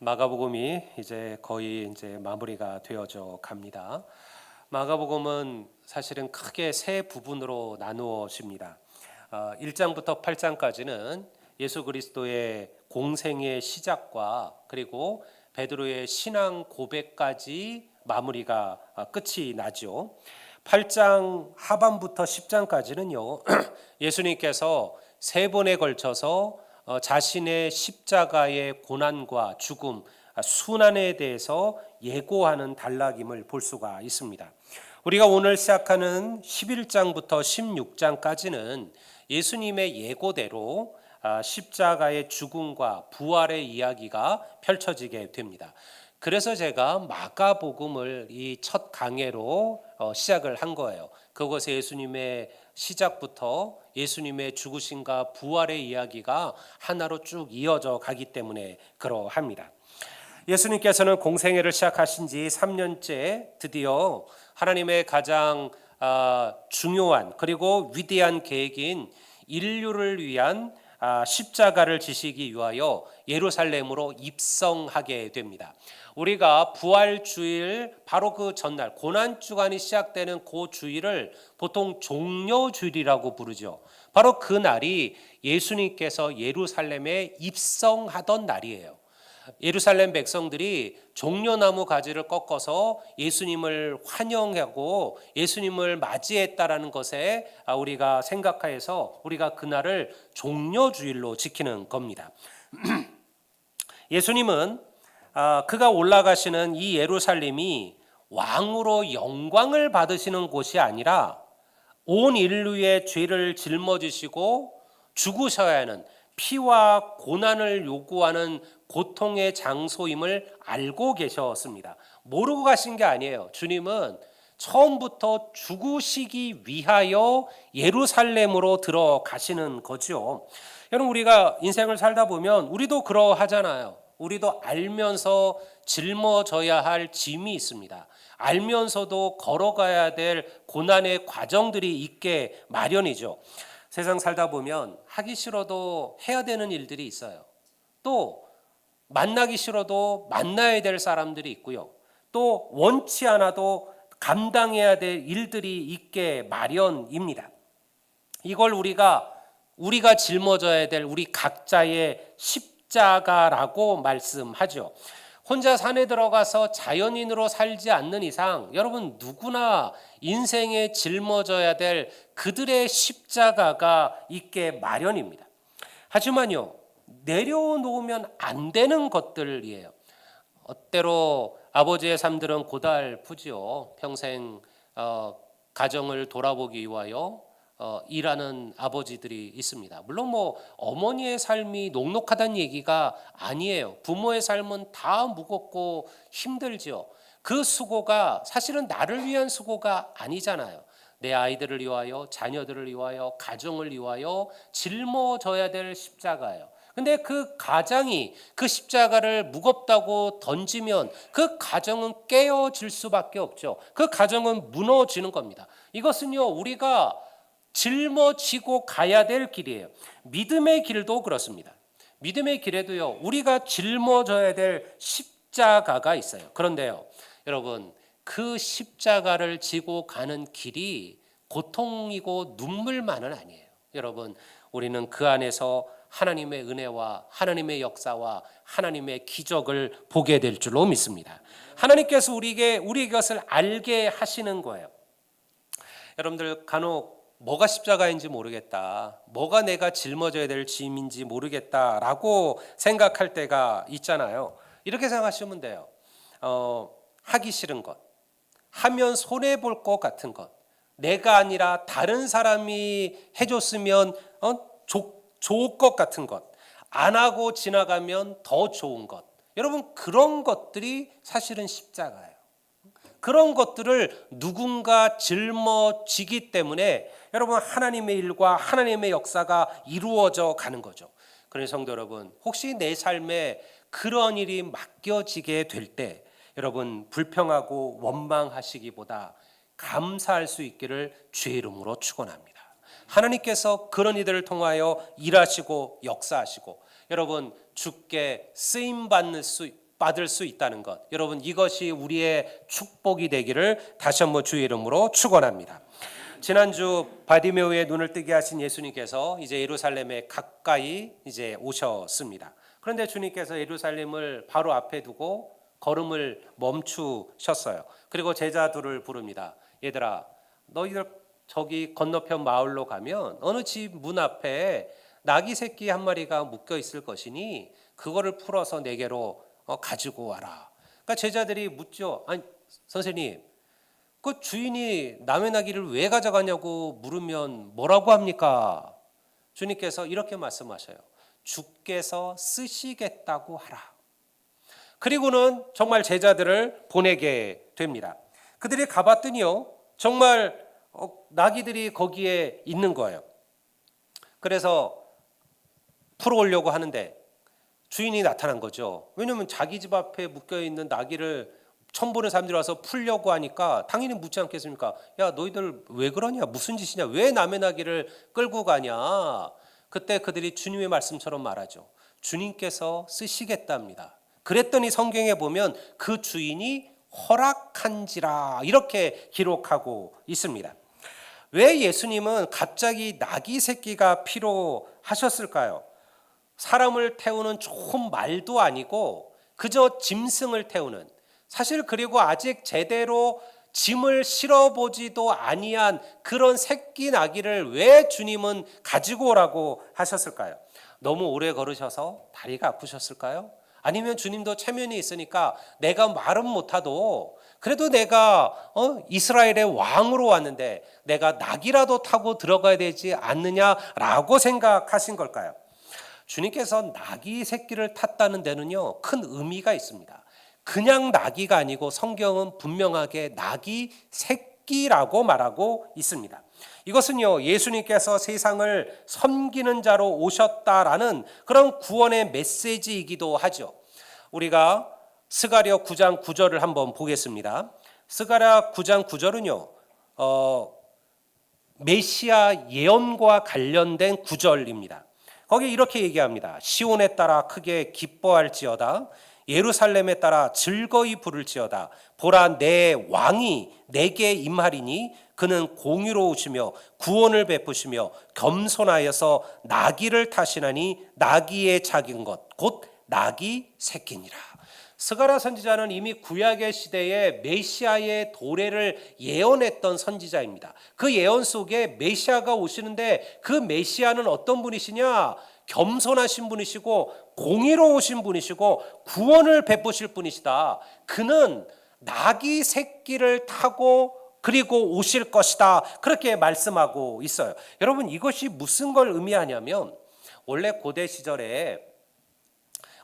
마가복음이 이제 거의 마무리가 되어져 갑니다. 마가복음은 사실은 크게 세 부분으로 나누어집니다. 1장부터 8장까지는 예수 그리스도의 공생의 시작과 그리고 베드로의 신앙 고백까지 마무리가 끝이 나죠. 8장 하반부터 10장까지는요. 예수님께서 세 번에 걸쳐서 자신의 십자가의 고난과 죽음, 순환에 대해서 예고하는 단락임을 볼 수가 있습니다. 우리가 오늘 시작하는 11장부터 16장까지는 예수님의 예고대로 십자가의 죽음과 부활의 이야기가 펼쳐지게 됩니다. 그래서 제가 마가복음을 이 첫 강해로 시작을 한 거예요. 그것에 예수님의 시작부터 예수님의 죽으심과 부활의 이야기가 하나로 쭉 이어져 가기 때문에 그러합니다. 예수님께서는 공생애를 시작하신 지 3년째 드디어 하나님의 가장 중요한 그리고 위대한 계획인 인류를 위한 십자가를 지시기 위하여 예루살렘으로 입성하게 됩니다. 우리가 부활주일 바로 그 전날 고난주간이 시작되는 그 주일을 보통 종려주일이라고 부르죠. 바로 그 날이 예수님께서 예루살렘에 입성하던 날이에요. 예루살렘 백성들이 종려나무 가지를 꺾어서 예수님을 환영하고 예수님을 맞이했다라는 것에 우리가 생각해서 우리가 그날을 종려주일로 지키는 겁니다. 예수님은 그가 올라가시는 이 예루살렘이 왕으로 영광을 받으시는 곳이 아니라 온 인류의 죄를 짊어지시고 죽으셔야 하는 피와 고난을 요구하는 고통의 장소임을 알고 계셨습니다. 모르고 가신 게 아니에요. 주님은 처음부터 죽으시기 위하여 예루살렘으로 들어가시는 거죠. 여러분, 우리가 인생을 살다 보면 우리도 그러하잖아요. 우리도 알면서 짊어져야 할 짐이 있습니다. 알면서도 걸어가야 될 고난의 과정들이 있게 마련이죠. 세상 살다 보면 하기 싫어도 해야 되는 일들이 있어요. 또 만나기 싫어도 만나야 될 사람들이 있고요. 또 원치 않아도 감당해야 될 일들이 있게 마련입니다. 이걸 우리가 짊어져야 될 우리 각자의 십자가라고 말씀하죠. 혼자 산에 들어가서 자연인으로 살지 않는 이상 여러분 누구나 인생에 짊어져야 될 그들의 십자가가 있게 마련입니다. 하지만요, 내려놓으면 안 되는 것들이에요. 때로 아버지의 삶들은 고달프지요. 평생 가정을 돌아보기 위하여 일하는 아버지들이 있습니다. 물론 어머니의 삶이 녹록하다는 얘기가 아니에요. 부모의 삶은 다 무겁고 힘들죠. 그 수고가 사실은 나를 위한 수고가 아니잖아요. 내 아이들을 위하여, 자녀들을 위하여, 가정을 위하여 짊어져야 될 십자가예요. 근데 그 가장이 그 십자가를 무겁다고 던지면 그 가정은 깨어질 수밖에 없죠. 그 가정은 무너지는 겁니다. 이것은요, 우리가 짊어지고 가야 될 길이에요. 믿음의 길도 그렇습니다. 믿음의 길에도요, 우리가 짊어져야 될 십자가가 있어요. 그런데요, 여러분, 그 십자가를 지고 가는 길이 고통이고 눈물만은 아니에요. 여러분, 우리는 그 안에서 하나님의 은혜와 하나님의 역사와 하나님의 기적을 보게 될 줄로 믿습니다. 하나님께서 우리에게 것을 알게 하시는 거예요. 여러분들 간혹 뭐가 십자가인지 모르겠다, 뭐가 내가 짊어져야 될 짐인지 모르겠다라고 생각할 때가 있잖아요. 이렇게 생각하시면 돼요. 하기 싫은 것, 하면 손해볼 것 같은 것, 내가 아니라 다른 사람이 해줬으면 좋을 것 같은 것, 안 하고 지나가면 더 좋은 것. 여러분, 그런 것들이 사실은 십자가예요. 그런 것들을 누군가 짊어지기 때문에 여러분 하나님의 일과 하나님의 역사가 이루어져 가는 거죠. 그러니 성도 여러분, 혹시 내 삶에 그런 일이 맡겨지게 될 때 여러분 불평하고 원망하시기보다 감사할 수 있기를 주의 이름으로 축원합니다. 하나님께서 그런 이들을 통하여 일하시고 역사하시고 여러분 주께 쓰임 받을 수 받을 수 있다는 것. 여러분, 이것이 우리의 축복이 되기를 다시 한번 주의 이름으로 축원합니다. 지난주 바디메오의 눈을 뜨게 하신 예수님께서 이제 예루살렘에 가까이 이제 오셨습니다. 그런데 주님께서 예루살렘을 바로 앞에 두고 걸음을 멈추셨어요. 그리고 제자들을 부릅니다. 얘들아, 너희들 저기 건너편 마을로 가면 어느 집 문 앞에 나귀 새끼 한 마리가 묶여 있을 것이니 그거를 풀어서 내게로 가지고 와라. 그러니까 제자들이 묻죠. 아니 선생님, 그 주인이 남의 나귀를 왜 가져가냐고 물으면 뭐라고 합니까? 주님께서 이렇게 말씀하셔요. 주께서 쓰시겠다고 하라. 그리고는 정말 제자들을 보내게 됩니다. 그들이 가봤더니요, 정말 나귀들이 거기에 있는 거예요. 그래서 풀어오려고 하는데 주인이 나타난 거죠. 왜냐하면 자기 집 앞에 묶여있는 나귀를 처음 보는 사람들이 와서 풀려고 하니까 당연히 묻지 않겠습니까? 야, 너희들 왜 그러냐? 무슨 짓이냐? 왜 남의 나귀를 끌고 가냐? 그때 그들이 주님의 말씀처럼 말하죠. 주님께서 쓰시겠답니다. 그랬더니 성경에 보면 그 주인이 허락한지라 이렇게 기록하고 있습니다. 왜 예수님은 갑자기 나귀 새끼가 필요하셨을까요? 사람을 태우는 좋은 말도 아니고 그저 짐승을 태우는, 사실 그리고 아직 제대로 짐을 실어보지도 아니한 그런 새끼 나귀를 왜 주님은 가지고 오라고 하셨을까요? 너무 오래 걸으셔서 다리가 아프셨을까요? 아니면 주님도 체면이 있으니까 내가 말은 못하도 그래도 내가 이스라엘의 왕으로 왔는데 내가 낙이라도 타고 들어가야 되지 않느냐라고 생각하신 걸까요? 주님께서 나귀 새끼를 탔다는 데는요, 큰 의미가 있습니다. 그냥 나귀가 아니고 성경은 분명하게 나귀 새끼라고 말하고 있습니다. 이것은요, 예수님께서 세상을 섬기는 자로 오셨다라는 그런 구원의 메시지이기도 하죠. 우리가 스가랴 9장 9절을 한번 보겠습니다. 스가랴 9장 9절은요, 메시아 예언과 관련된 구절입니다. 거기 이렇게 얘기합니다. 시온에 따라 크게 기뻐할지어다. 예루살렘에 따라 즐거이 부를지어다. 보라, 내 왕이 내게 임하리니 그는 공의로우시며 구원을 베푸시며 겸손하여서 나귀를 타시나니 나귀의 작은 것 곧 나귀 새끼니라. 스가랴 선지자는 이미 구약의 시대에 메시아의 도래를 예언했던 선지자입니다. 그 예언 속에 메시아가 오시는데 그 메시아는 어떤 분이시냐? 겸손하신 분이시고 공의로우신 분이시고 구원을 베푸실 분이시다. 그는 나귀 새끼를 타고 그리고 오실 것이다. 그렇게 말씀하고 있어요. 여러분, 이것이 무슨 걸 의미하냐면 원래 고대 시절에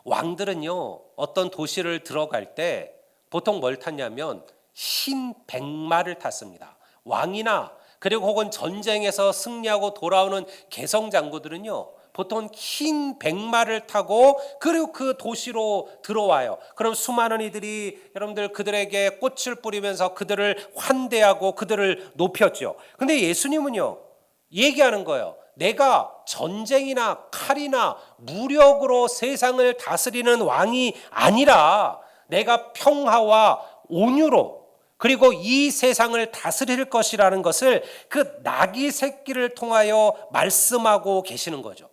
왕들은요, 어떤 도시를 들어갈 때 보통 뭘 탔냐면 흰 백마를 탔습니다. 왕이나 그리고 혹은 전쟁에서 승리하고 돌아오는 개성장구들은요, 보통 흰 백마를 타고 그리고 그 도시로 들어와요. 그럼 수많은 이들이 여러분들 그들에게 꽃을 뿌리면서 그들을 환대하고 그들을 높였죠. 근데 예수님은요, 얘기하는 거예요. 내가 전쟁이나 칼이나 무력으로 세상을 다스리는 왕이 아니라 내가 평화와 온유로 그리고 이 세상을 다스릴 것이라는 것을 그 나귀 새끼를 통하여 말씀하고 계시는 거죠.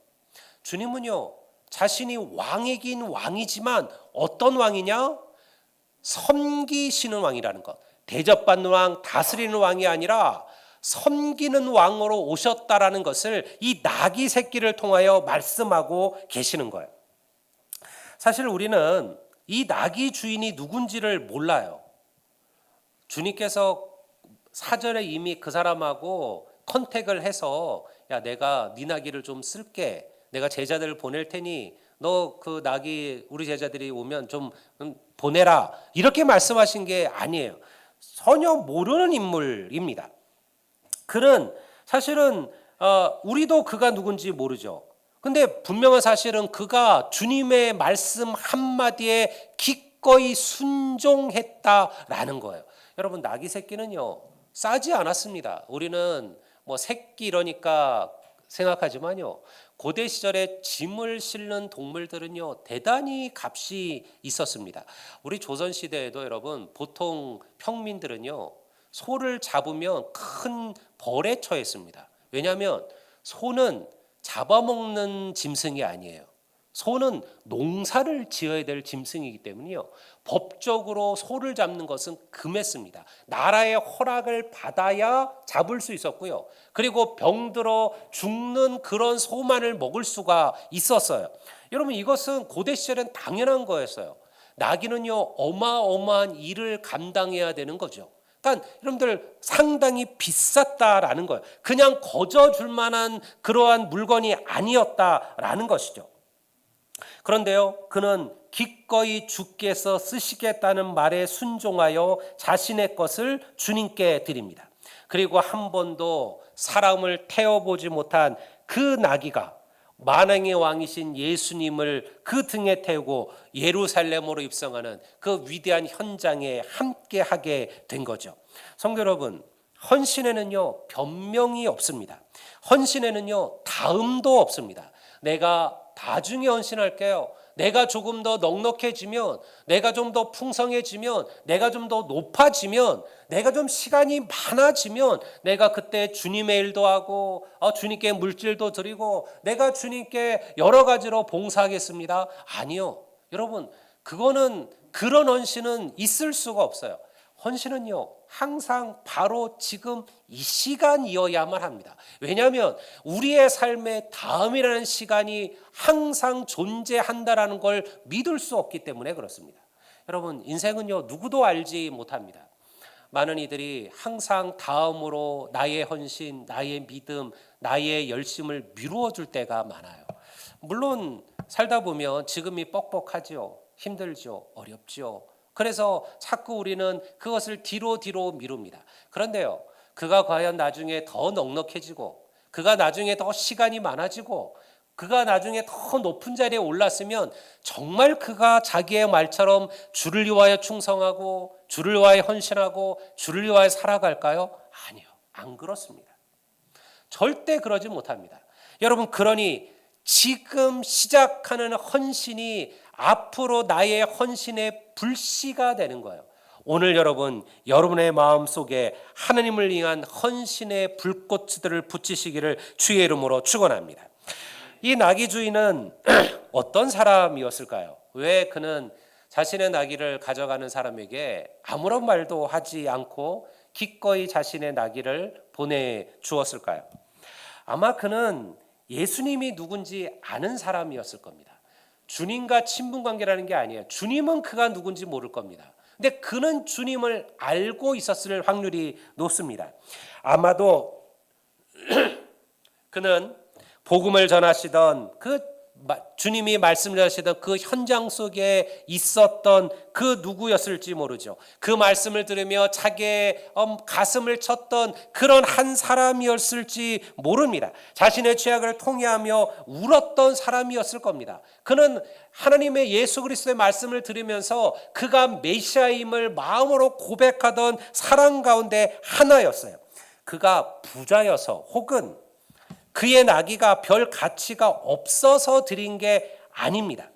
주님은요, 자신이 왕이긴 왕이지만 어떤 왕이냐? 섬기시는 왕이라는 것. 대접받는 왕, 다스리는 왕이 아니라 섬기는 왕으로 오셨다라는 것을 이 나귀 새끼를 통하여 말씀하고 계시는 거예요. 사실 우리는 이 나귀 주인이 누군지를 몰라요. 주님께서 사전에 이미 그 사람하고 컨택을 해서 야, 내가 네 나귀를 좀 쓸게. 내가 제자들을 보낼 테니 너 그 나귀 우리 제자들이 오면 좀 보내라. 이렇게 말씀하신 게 아니에요. 전혀 모르는 인물입니다. 그는 사실은 우리도 그가 누군지 모르죠. 근데 분명한 사실은 그가 주님의 말씀 한마디에 기꺼이 순종했다라는 거예요. 여러분, 나귀 새끼는요, 싸지 않았습니다. 우리는 뭐 새끼 이러니까 생각하지만요, 고대 시절에 짐을 싣는 동물들은요 대단히 값이 있었습니다. 우리 조선 시대에도 여러분 보통 평민들은요 소를 잡으면 큰 벌에 처했습니다. 왜냐하면 소는 잡아먹는 짐승이 아니에요. 소는 농사를 지어야 될 짐승이기 때문에요. 법적으로 소를 잡는 것은 금했습니다. 나라의 허락을 받아야 잡을 수 있었고요. 그리고 병들어 죽는 그런 소만을 먹을 수가 있었어요. 여러분 이것은 고대 시절엔 당연한 거였어요. 나귀는요 어마어마한 일을 감당해야 되는 거죠. 그러니까 여러분들 상당히 비쌌다라는 거예요. 그냥 거저 줄 만한 그러한 물건이 아니었다라는 것이죠. 그런데요, 그는 기꺼이 주께서 쓰시겠다는 말에 순종하여 자신의 것을 주님께 드립니다. 그리고 한 번도 사람을 태워보지 못한 그 나귀가 만왕의 왕이신 예수님을 그 등에 태우고 예루살렘으로 입성하는 그 위대한 현장에 함께 하게 된 거죠. 성도 여러분, 헌신에는요 변명이 없습니다. 헌신에는요 다음도 없습니다. 내가 나중에 헌신할게요. 내가 조금 더 넉넉해지면, 내가 좀 더 풍성해지면, 내가 좀 더 높아지면, 내가 좀 시간이 많아지면 내가 그때 주님의 일도 하고 주님께 물질도 드리고 내가 주님께 여러 가지로 봉사하겠습니다. 아니요. 여러분 그거는 그런 헌신은 있을 수가 없어요. 헌신은요 항상 바로 지금 이 시간이어야만 합니다. 왜냐하면 우리의 삶의 다음이라는 시간이 항상 존재한다라는 걸 믿을 수 없기 때문에 그렇습니다. 여러분 인생은요 누구도 알지 못합니다. 많은 이들이 항상 다음으로 나의 헌신, 나의 믿음, 나의 열심을 미루어 줄 때가 많아요. 물론 살다 보면 지금이 뻑뻑하죠. 힘들죠. 어렵죠. 그래서 자꾸 우리는 그것을 뒤로 미룹니다. 그런데요, 그가 과연 나중에 더 넉넉해지고, 그가 나중에 더 시간이 많아지고, 그가 나중에 더 높은 자리에 올랐으면 정말 그가 자기의 말처럼 주를 위하여 충성하고, 주를 위하여 헌신하고, 주를 위하여 살아갈까요? 아니요, 안 그렇습니다. 절대 그러지 못합니다. 여러분, 그러니 지금 시작하는 헌신이 앞으로 나의 헌신의 불씨가 되는 거예요. 오늘 여러분의 마음속에 하나님을 위한 헌신의 불꽃들을 붙이시기를 주의 이름으로 축원합니다. 이 나귀 주인은 어떤 사람이었을까요? 왜 그는 자신의 나귀를 가져가는 사람에게 아무런 말도 하지 않고 기꺼이 자신의 나귀를 보내주었을까요? 아마 그는 예수님이 누군지 아는 사람이었을 겁니다. 주님과 친분관계라는 게 아니에요. 주님은 그가 누군지 모를 겁니다. 근데 그는 주님을 알고 있었을 확률이 높습니다. 아마도 그는 복음을 전하시던 주님이 말씀을 하시던 그 현장 속에 있었던 그 누구였을지 모르죠. 그 말씀을 들으며 자기의 가슴을 쳤던 그런 한 사람이었을지 모릅니다. 자신의 죄악을 통회하며 울었던 사람이었을 겁니다. 그는 하나님의 예수 그리스도의 말씀을 들으면서 그가 메시아임을 마음으로 고백하던 사람 가운데 하나였어요. 그가 부자여서 혹은 그의 나귀가 별 가치가 없어서 드린 게 아닙니다.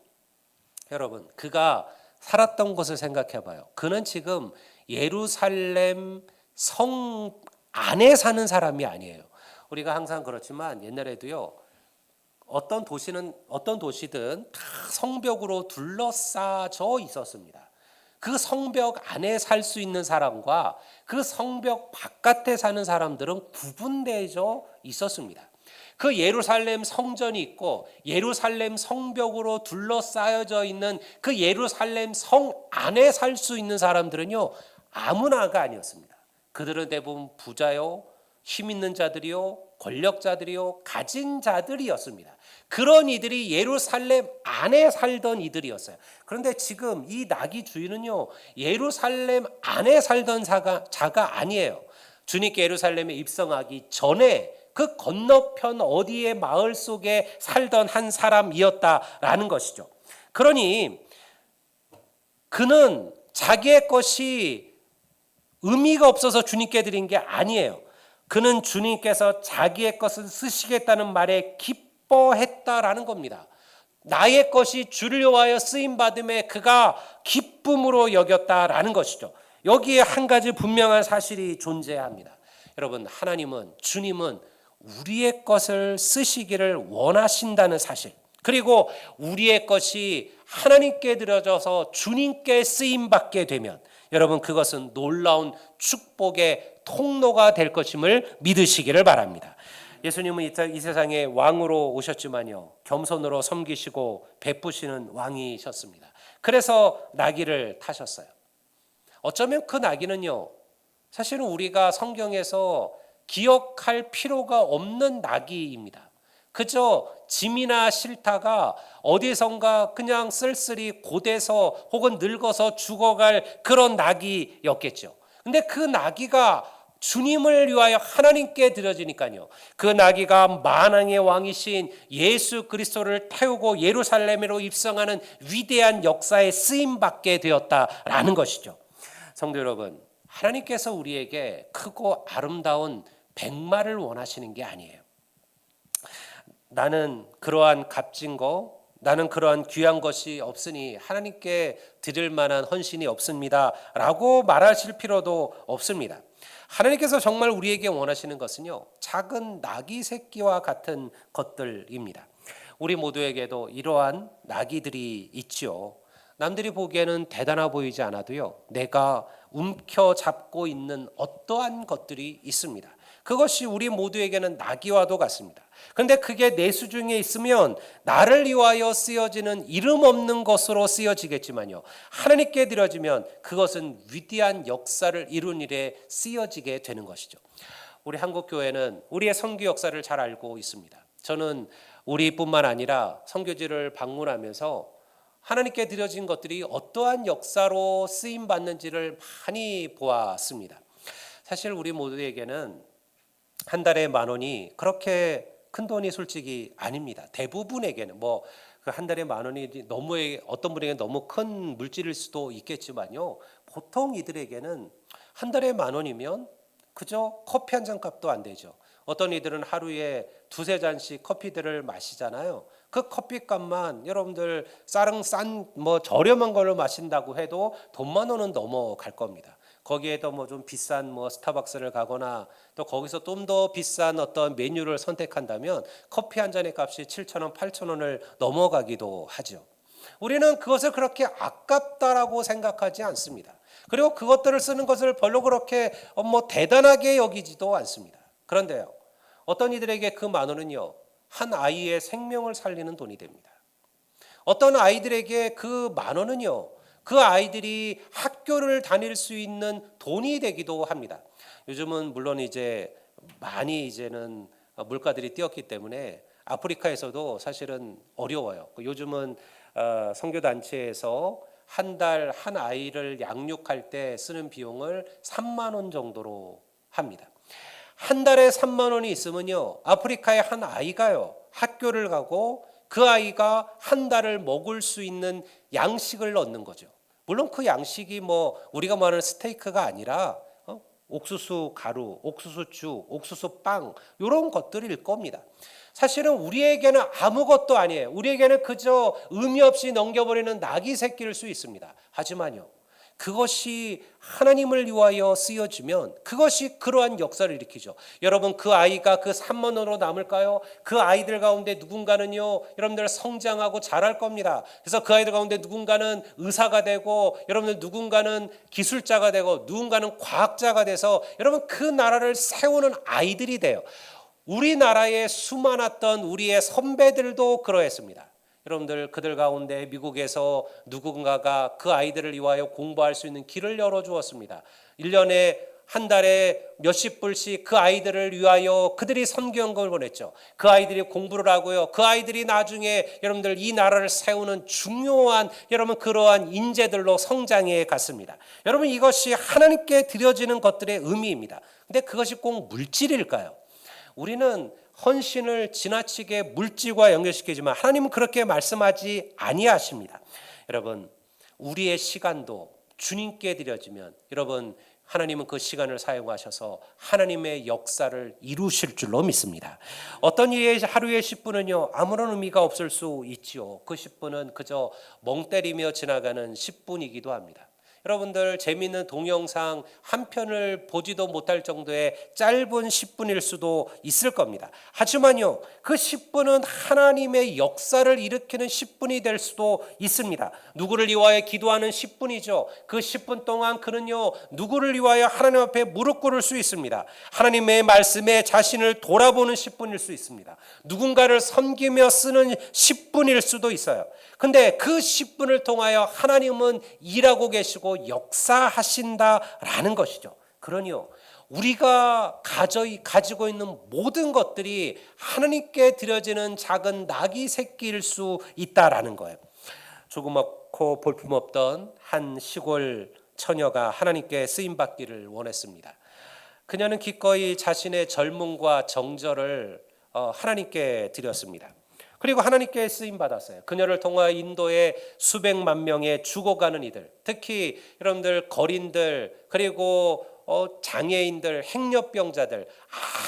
여러분, 그가 살았던 곳을 생각해 봐요. 그는 지금 예루살렘 성 안에 사는 사람이 아니에요. 우리가 항상 그렇지만 옛날에도요. 어떤 도시든 다 성벽으로 둘러싸져 있었습니다. 그 성벽 안에 살 수 있는 사람과 그 성벽 바깥에 사는 사람들은 구분되어 있었습니다. 그 예루살렘 성전이 있고 예루살렘 성벽으로 둘러싸여져 있는 그 예루살렘 성 안에 살 수 있는 사람들은요 아무나가 아니었습니다. 그들은 대부분 부자요, 힘 있는 자들이요, 권력자들이요, 가진 자들이었습니다. 그런 이들이 예루살렘 안에 살던 이들이었어요. 그런데 지금 이 나귀 주인은요 예루살렘 안에 살던 자가 아니에요. 주님께 예루살렘에 입성하기 전에 그 건너편 어디의 마을 속에 살던 한 사람이었다라는 것이죠. 그러니 그는 자기의 것이 의미가 없어서 주님께 드린 게 아니에요. 그는 주님께서 자기의 것을 쓰시겠다는 말에 기뻐했다라는 겁니다. 나의 것이 주를 위하여 쓰임받음에 그가 기쁨으로 여겼다라는 것이죠. 여기에 한 가지 분명한 사실이 존재합니다. 여러분, 하나님은, 주님은 우리의 것을 쓰시기를 원하신다는 사실, 그리고 우리의 것이 하나님께 드려져서 주님께 쓰임받게 되면 여러분, 그것은 놀라운 축복의 통로가 될 것임을 믿으시기를 바랍니다. 예수님은 이 세상에 왕으로 오셨지만요, 겸손으로 섬기시고 베푸시는 왕이셨습니다. 그래서 나귀를 타셨어요. 어쩌면 그 나귀는요, 사실은 우리가 성경에서 기억할 필요가 없는 나귀입니다. 그저 짐이나 실타가 어디선가 그냥 쓸쓸히 곧에서 혹은 늙어서 죽어갈 그런 나귀였겠죠. 근데 그 나귀가 주님을 위하여 하나님께 드려지니까요, 그 나귀가 만왕의 왕이신 예수 그리스도를 태우고 예루살렘으로 입성하는 위대한 역사에 쓰임받게 되었다라는 것이죠. 성도 여러분, 하나님께서 우리에게 크고 아름다운 백마를 원하시는 게 아니에요. 나는 그러한 값진 거, 나는 그러한 귀한 것이 없으니 하나님께 드릴 만한 헌신이 없습니다 라고 말하실 필요도 없습니다. 하나님께서 정말 우리에게 원하시는 것은요, 작은 나귀 새끼와 같은 것들입니다. 우리 모두에게도 이러한 나귀들이 있죠. 남들이 보기에는 대단해 보이지 않아도요, 내가 움켜잡고 있는 어떠한 것들이 있습니다. 그것이 우리 모두에게는 나귀와도 같습니다. 그런데 그게 내 수중에 있으면 나를 위하여 쓰여지는 이름 없는 것으로 쓰여지겠지만요, 하나님께 드려지면 그것은 위대한 역사를 이룬 일에 쓰여지게 되는 것이죠. 우리 한국교회는 우리의 선교 역사를 잘 알고 있습니다. 저는 우리뿐만 아니라 선교지를 방문하면서 하나님께 드려진 것들이 어떠한 역사로 쓰임받는지를 많이 보았습니다. 사실 우리 모두에게는 한 달에 10,000원이 그렇게 큰 돈이 솔직히 아닙니다. 대부분에게는 한 달에 10,000원이 너무, 어떤 분에게는 너무 큰 물질일 수도 있겠지만요, 보통 이들에게는 한 달에 10,000원이면 그저 커피 한 잔 값도 안 되죠. 어떤 이들은 하루에 2-3잔씩 커피들을 마시잖아요. 그 커피값만 여러분들 싼 저렴한 걸로 마신다고 해도 돈 10,000원은 넘어갈 겁니다. 거기에도 좀 비싼 스타벅스를 가거나 또 거기서 좀 더 비싼 어떤 메뉴를 선택한다면 커피 한 잔의 값이 7,000원, 8,000원을 넘어가기도 하죠. 우리는 그것을 그렇게 아깝다라고 생각하지 않습니다. 그리고 그것들을 쓰는 것을 별로 그렇게 대단하게 여기지도 않습니다. 그런데요, 어떤 이들에게 그 10,000원은요, 한 아이의 생명을 살리는 돈이 됩니다. 어떤 아이들에게 그 10,000원은요, 그 아이들이 학교를 다닐 수 있는 돈이 되기도 합니다. 요즘은 물론 이제는 물가들이 뛰었기 때문에 아프리카에서도 사실은 어려워요. 요즘은 선교단체에서 한 달 한 아이를 양육할 때 쓰는 비용을 30,000원 정도로 합니다. 한 달에 30,000원이 있으면요, 아프리카의 한 아이가요, 학교를 가고 그 아이가 한 달을 먹을 수 있는 양식을 얻는 거죠. 물론 그 양식이 우리가 말하는 스테이크가 아니라 옥수수 가루, 옥수수죽, 옥수수빵 이런 것들일 겁니다. 사실은 우리에게는 아무것도 아니에요. 우리에게는 그저 의미 없이 넘겨버리는 나귀 새끼일 수 있습니다. 하지만요, 그것이 하나님을 위하여 쓰여지면 그것이 그러한 역사를 일으키죠. 여러분, 그 아이가 그 30,000원으로 남을까요? 그 아이들 가운데 누군가는요, 여러분들 성장하고 자랄 겁니다. 그래서 그 아이들 가운데 누군가는 의사가 되고, 여러분들 누군가는 기술자가 되고, 누군가는 과학자가 돼서 여러분 그 나라를 세우는 아이들이 돼요. 우리나라에 수많았던 우리의 선배들도 그러했습니다. 여러분들, 그들 가운데 미국에서 누군가가 그 아이들을 위하여 공부할 수 있는 길을 열어주었습니다. 1년에 한 달에 몇십 불씩 그 아이들을 위하여 그들이 선교연금을 보냈죠. 그 아이들이 공부를 하고요, 그 아이들이 나중에 여러분들 이 나라를 세우는 중요한 여러분 그러한 인재들로 성장해 갔습니다. 여러분, 이것이 하나님께 드려지는 것들의 의미입니다. 근데 그것이 꼭 물질일까요? 우리는 헌신을 지나치게 물질과 연결시키지만 하나님은 그렇게 말씀하지 아니하십니다. 여러분, 우리의 시간도 주님께 드려지면 여러분 하나님은 그 시간을 사용하셔서 하나님의 역사를 이루실 줄로 믿습니다. 어떤 일의 하루의 10분은요 아무런 의미가 없을 수 있지요. 그 10분은 그저 멍 때리며 지나가는 10분이기도 합니다. 여러분들 재미있는 동영상 한 편을 보지도 못할 정도의 짧은 10분일 수도 있을 겁니다. 하지만요 그 10분은 하나님의 역사를 일으키는 10분이 될 수도 있습니다. 누구를 위하여 기도하는 10분이죠. 그 10분 동안 그는요 누구를 위하여 하나님 앞에 무릎 꿇을 수 있습니다. 하나님의 말씀에 자신을 돌아보는 10분일 수 있습니다. 누군가를 섬기며 쓰는 10분일 수도 있어요. 근데 그 10분을 통하여 하나님은 일하고 계시고 역사하신다라는 것이죠. 그러니요 우리가 가지고 있는 모든 것들이 하나님께 드려지는 작은 낙이 새끼일 수 있다라는 거예요. 조그맣고 볼품없던 한 시골 처녀가 하나님께 쓰임받기를 원했습니다. 그녀는 기꺼이 자신의 젊음과 정절을 하나님께 드렸습니다. 그리고 하나님께 쓰임받았어요. 그녀를 통하여 인도의 수백만 명의 죽어가는 이들, 특히 여러분들 거린들 그리고 장애인들, 행렬병자들,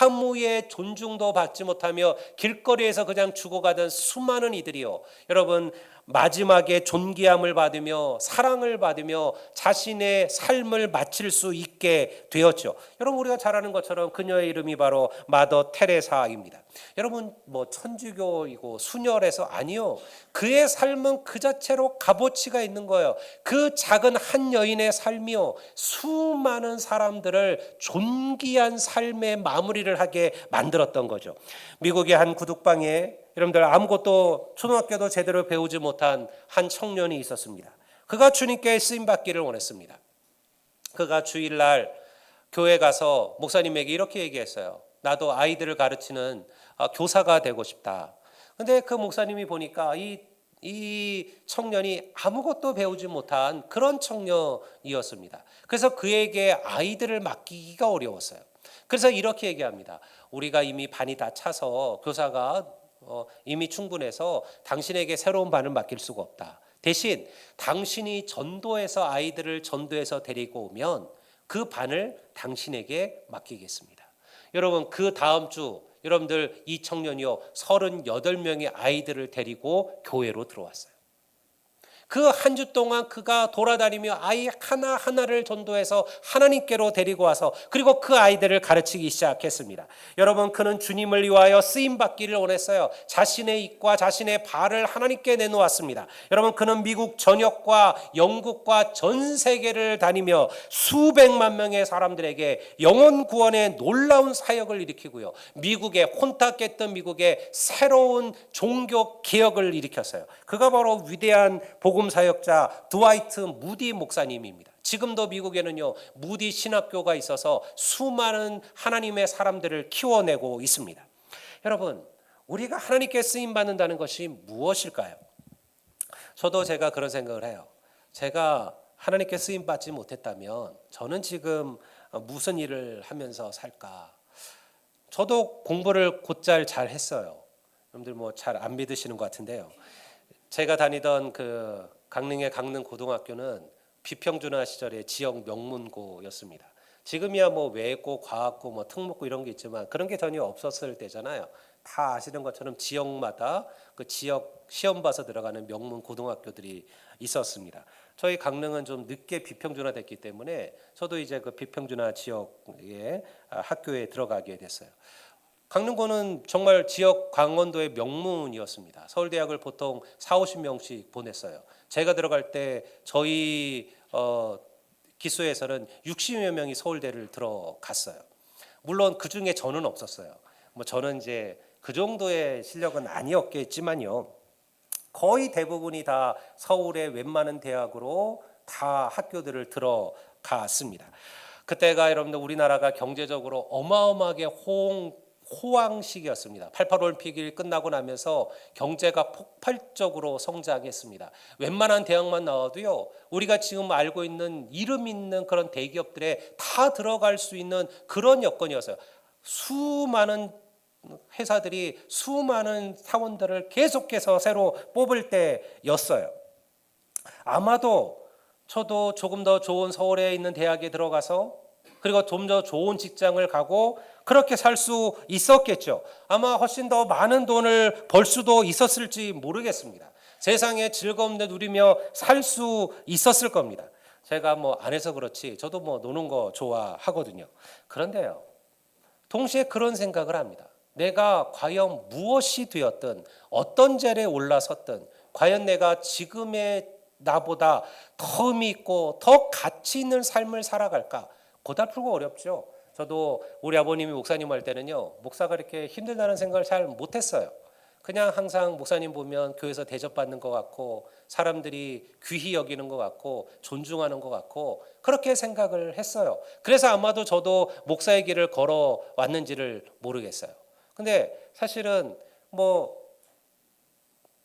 아무의 존중도 받지 못하며 길거리에서 그냥 죽어가던 수많은 이들이요 여러분 마지막에 존귀함을 받으며 사랑을 받으며 자신의 삶을 마칠 수 있게 되었죠. 여러분 우리가 잘 아는 것처럼 그녀의 이름이 바로 마더 테레사입니다. 여러분 뭐 천주교이고 순혈해서 아니요. 그의 삶은 그 자체로 값어치가 있는 거예요. 그 작은 한 여인의 삶이요 수많은 사람들을 존귀한 삶의 마무리를 하게 만들었던 거죠. 미국의 한 구둑방에 여러분들 아무것도 초등학교도 제대로 배우지 못한 한 청년이 있었습니다. 그가 주님께 쓰임받기를 원했습니다. 그가 주일날 교회 가서 목사님에게 이렇게 얘기했어요. 나도 아이들을 가르치는 교사가 되고 싶다. 근데 그 목사님이 보니까 이 청년이 아무것도 배우지 못한 그런 청년이었습니다. 그래서 그에게 아이들을 맡기기가 어려웠어요. 그래서 이렇게 얘기합니다. 우리가 이미 반이 다 차서 교사가 이미 충분해서 당신에게 새로운 반을 맡길 수가 없다. 대신 당신이 전도해서 아이들을 전도해서 데리고 오면 그 반을 당신에게 맡기겠습니다. 여러분 그 다음 주 여러분들 이 청년이요 38명의 아이들을 데리고 교회로 들어왔어요. 그 한 주 동안 그가 돌아다니며 아이 하나하나를 전도해서 하나님께로 데리고 와서 그리고 그 아이들을 가르치기 시작했습니다. 여러분 그는 주님을 위하여 쓰임받기를 원했어요. 자신의 입과 자신의 발을 하나님께 내놓았습니다. 여러분 그는 미국 전역과 영국과 전 세계를 다니며 수백만 명의 사람들에게 영혼 구원의 놀라운 사역을 일으키고요. 미국에 혼탁했던 미국에 새로운 종교 개혁을 일으켰어요. 그가 바로 위대한 복음 사역자 드와이트 무디 목사님입니다. 지금도 미국에는요 무디 신학교가 있어서 수많은 하나님의 사람들을 키워내고 있습니다. 여러분 우리가 하나님께 쓰임 받는다는 것이 무엇일까요? 저도 제가 그런 생각을 해요. 제가 하나님께 쓰임 받지 못했다면 저는 지금 무슨 일을 하면서 살까? 저도 공부를 곧잘 했어요. 여러분들 뭐 잘 안 믿으시는 것 같은데요. 제가 다니던 그 강릉의 강릉고등학교는 비평준화 시절의 지역 명문고였습니다. 지금이야 뭐 외고, 과학고, 뭐 특목고 이런 게 있지만 그런 게 전혀 없었을 때잖아요. 다 아시는 것처럼 지역마다 그 지역 시험 봐서 들어가는 명문 고등학교들이 있었습니다. 저희 강릉은 좀 늦게 비평준화됐기 때문에 저도 이제 그 비평준화 지역의 학교에 들어가게 됐어요. 강릉고는 정말 지역 강원도의 명문이었습니다. 서울대학을 보통 40-50명씩 보냈어요. 제가 들어갈 때 저희 기수에서는 60여 명이 서울대를 들어갔어요. 물론 그 중에 저는 없었어요. 뭐 저는 이제 그 정도의 실력은 아니었겠지만요. 거의 대부분이 다 서울의 웬만한 대학으로 다 학교들을 들어갔습니다. 그때가 여러분들 우리나라가 경제적으로 어마어마하게 호황 시기였습니다. 88 올림픽이 끝나고 나면서 경제가 폭발적으로 성장했습니다. 웬만한 대학만 나와도요. 우리가 지금 알고 있는 이름 있는 그런 대기업들에 다 들어갈 수 있는 그런 여건이었어요. 수많은 회사들이 수많은 사원들을 계속해서 새로 뽑을 때였어요. 아마도 저도 조금 더 좋은 서울에 있는 대학에 들어가서 그리고 좀 더 좋은 직장을 가고 그렇게 살 수 있었겠죠. 아마 훨씬 더 많은 돈을 벌 수도 있었을지 모르겠습니다. 세상의 즐거움을 누리며 살 수 있었을 겁니다. 제가 뭐 안 해서 그렇지 저도 뭐 노는 거 좋아하거든요. 그런데요, 동시에 그런 생각을 합니다. 내가 과연 무엇이 되었든 어떤 자리에 올라섰든 과연 내가 지금의 나보다 더 의미 있고 더 가치 있는 삶을 살아갈까? 고달프고 어렵죠. 저도 우리 아버님이 목사님 할 때는요, 목사가 이렇게 힘들다는 생각을 잘 못했어요. 그냥 항상 목사님 보면 교회에서 대접받는 것 같고 사람들이 귀히 여기는 것 같고 존중하는 것 같고 그렇게 생각을 했어요. 그래서 아마도 저도 목사의 길을 걸어왔는지를 모르겠어요. 근데 사실은 뭐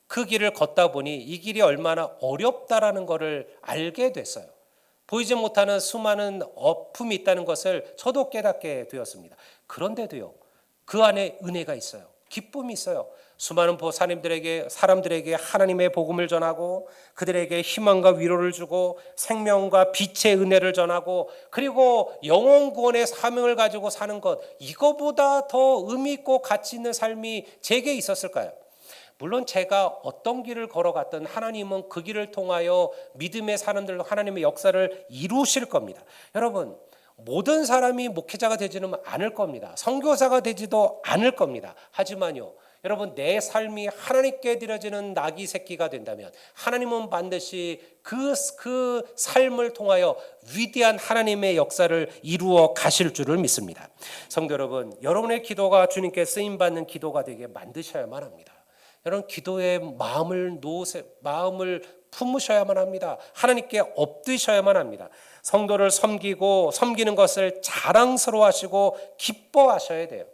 그 길을 걷다 보니 이 길이 얼마나 어렵다라는 것을 알게 됐어요. 보이지 못하는 수많은 어품이 있다는 것을 저도 깨닫게 되었습니다. 그런데도요, 그 안에 은혜가 있어요. 기쁨이 있어요. 수많은 사람들에게 하나님의 복음을 전하고 그들에게 희망과 위로를 주고 생명과 빛의 은혜를 전하고 그리고 영혼 구원의 사명을 가지고 사는 것, 이거보다 더 의미 있고 가치 있는 삶이 제게 있었을까요? 물론 제가 어떤 길을 걸어갔든 하나님은 그 길을 통하여 믿음의 사람들로 하나님의 역사를 이루실 겁니다. 여러분, 모든 사람이 목회자가 되지는 않을 겁니다. 선교사가 되지도 않을 겁니다. 하지만요, 여러분, 내 삶이 하나님께 드려지는 낙이 새끼가 된다면 하나님은 반드시 그 삶을 통하여 위대한 하나님의 역사를 이루어 가실 줄을 믿습니다. 성도 여러분, 여러분의 기도가 주님께 쓰임받는 기도가 되게 만드셔야만 합니다. 여러분, 기도에 마음을 품으셔야만 합니다. 하나님께 엎드셔야만 합니다. 성도를 섬기는 것을 자랑스러워하시고 기뻐하셔야 돼요.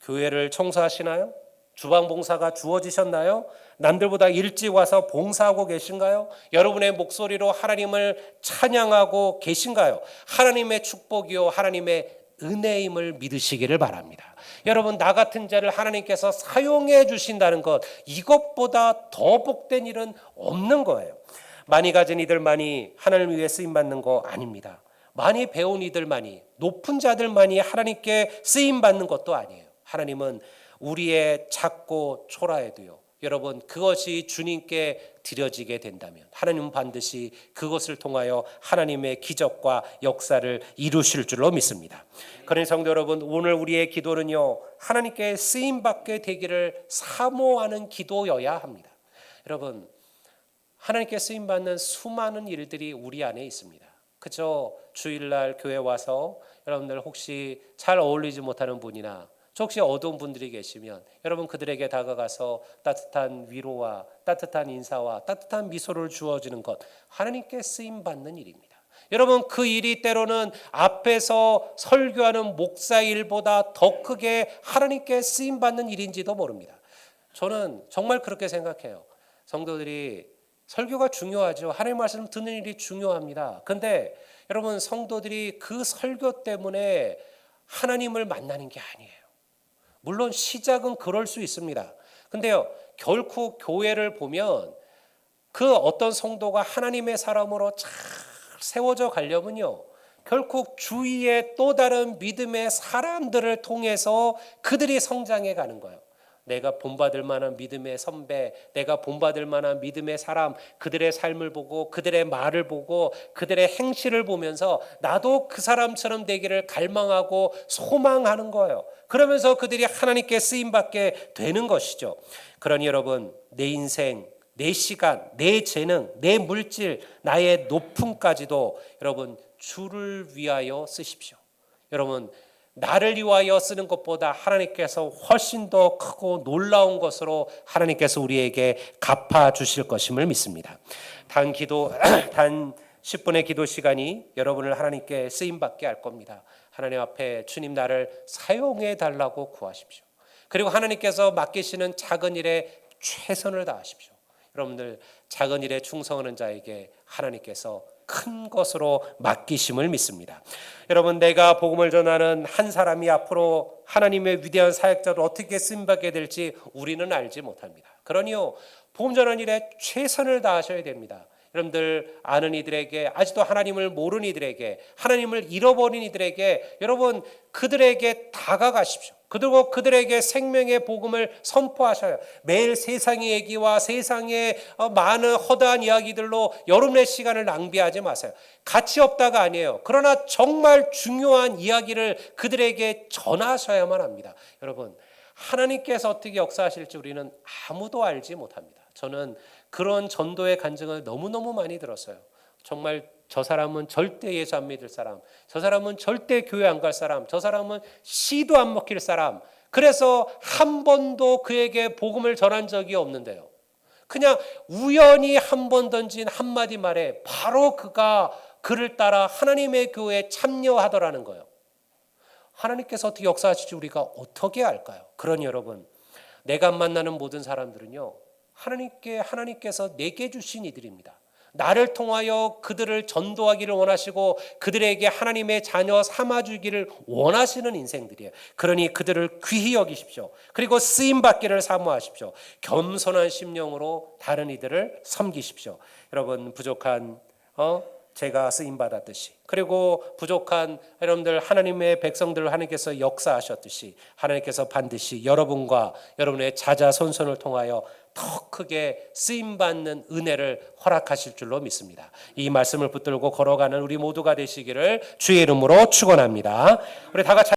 교회를 청소하시나요? 주방 봉사가 주어지셨나요? 남들보다 일찍 와서 봉사하고 계신가요? 여러분의 목소리로 하나님을 찬양하고 계신가요? 하나님의 축복이요 하나님의 은혜임을 믿으시기를 바랍니다. 여러분, 나 같은 자를 하나님께서 사용해 주신다는 것, 이것보다 더 복된 일은 없는 거예요. 많이 가진 이들만이 하나님을 위해 쓰임받는 거 아닙니다. 많이 배운 이들만이, 높은 자들만이 하나님께 쓰임받는 것도 아니에요. 하나님은 우리의 작고 초라해도요, 여러분, 그것이 주님께 드려지게 된다면 하나님은 반드시 그것을 통하여 하나님의 기적과 역사를 이루실 줄로 믿습니다. 그러니 성도 여러분, 오늘 우리의 기도는요, 하나님께 쓰임받게 되기를 사모하는 기도여야 합니다. 여러분, 하나님께 쓰임받는 수많은 일들이 우리 안에 있습니다. 그저 주일날 교회 와서 여러분들 혹시 잘 어울리지 못하는 분이나 혹시 어두운 분들이 계시면 여러분 그들에게 다가가서 따뜻한 위로와 따뜻한 인사와 따뜻한 미소를 주어주는 것, 하나님께 쓰임받는 일입니다. 여러분, 그 일이 때로는 앞에서 설교하는 목사 일보다 더 크게 하나님께 쓰임받는 일인지도 모릅니다. 저는 정말 그렇게 생각해요. 성도들이 설교가 중요하죠. 하나님의 말씀 듣는 일이 중요합니다. 그런데 여러분, 성도들이 그 설교 때문에 하나님을 만나는 게 아니에요. 물론 시작은 그럴 수 있습니다. 근데요, 결코 교회를 보면 그 어떤 성도가 하나님의 사람으로 잘 세워져 가려면요, 결국 주위의 또 다른 믿음의 사람들을 통해서 그들이 성장해 가는 거예요. 내가 본받을 만한 믿음의 선배, 내가 본받을 만한 믿음의 사람, 그들의 삶을 보고 그들의 말을 보고 그들의 행실을 보면서 나도 그 사람처럼 되기를 갈망하고 소망하는 거예요. 그러면서 그들이 하나님께 쓰임받게 되는 것이죠. 그러니 여러분, 내 인생, 내 시간, 내 재능, 내 물질, 나의 높음까지도 여러분 주를 위하여 쓰십시오. 여러분, 나를 위하여 쓰는 것보다 하나님께서 훨씬 더 크고 놀라운 것으로 하나님께서 우리에게 갚아주실 것임을 믿습니다. 단 10분의 기도 시간이 여러분을 하나님께 쓰임받게 할 겁니다. 하나님 앞에 주님 나를 사용해 달라고 구하십시오. 그리고 하나님께서 맡기시는 작은 일에 최선을 다하십시오. 여러분들, 작은 일에 충성하는 자에게 하나님께서 큰 것으로 맡기심을 믿습니다. 여러분, 내가 복음을 전하는 한 사람이 앞으로 하나님의 위대한 사역자로 어떻게 쓰임받게 될지 우리는 알지 못합니다. 그러니요, 복음 전하는 일에 최선을 다하셔야 됩니다. 여러분들 아는 이들에게, 아직도 하나님을 모르는 이들에게, 하나님을 잃어버린 이들에게 여러분 그들에게 다가가십시오. 그리고 그들에게 생명의 복음을 선포하셔요. 매일 세상의 얘기와 세상의 많은 허다한 이야기들로 여러분의 시간을 낭비하지 마세요. 가치 없다가 아니에요. 그러나 정말 중요한 이야기를 그들에게 전하셔야만 합니다. 여러분, 하나님께서 어떻게 역사하실지 우리는 아무도 알지 못합니다. 저는 그런 전도의 간증을 너무너무 많이 들었어요. 정말 저 사람은 절대 예수 안 믿을 사람, 저 사람은 절대 교회 안 갈 사람, 저 사람은 씨도 안 먹힐 사람, 그래서 한 번도 그에게 복음을 전한 적이 없는데요, 그냥 우연히 한 번 던진 한마디 말에 바로 그가 그를 따라 하나님의 교회에 참여하더라는 거예요. 하나님께서 어떻게 역사하실지 우리가 어떻게 알까요? 그러니 여러분, 내가 만나는 모든 사람들은요, 하나님께서 내게 주신 이들입니다. 나를 통하여 그들을 전도하기를 원하시고 그들에게 하나님의 자녀 삼아주기를 원하시는 인생들이에요. 그러니 그들을 귀히 여기십시오. 그리고 쓰임받기를 사모하십시오. 겸손한 심령으로 다른 이들을 섬기십시오. 여러분, 부족한 제가 쓰임받았듯이, 그리고 부족한 여러분들 하나님의 백성들을 하나님께서 역사하셨듯이 하나님께서 반드시 여러분과 여러분의 자자손손을 통하여 더 크게 쓰임받는 은혜를 허락하실 줄로 믿습니다. 이 말씀을 붙들고 걸어가는 우리 모두가 되시기를 주의 이름으로 축원합니다. 우리 다 같이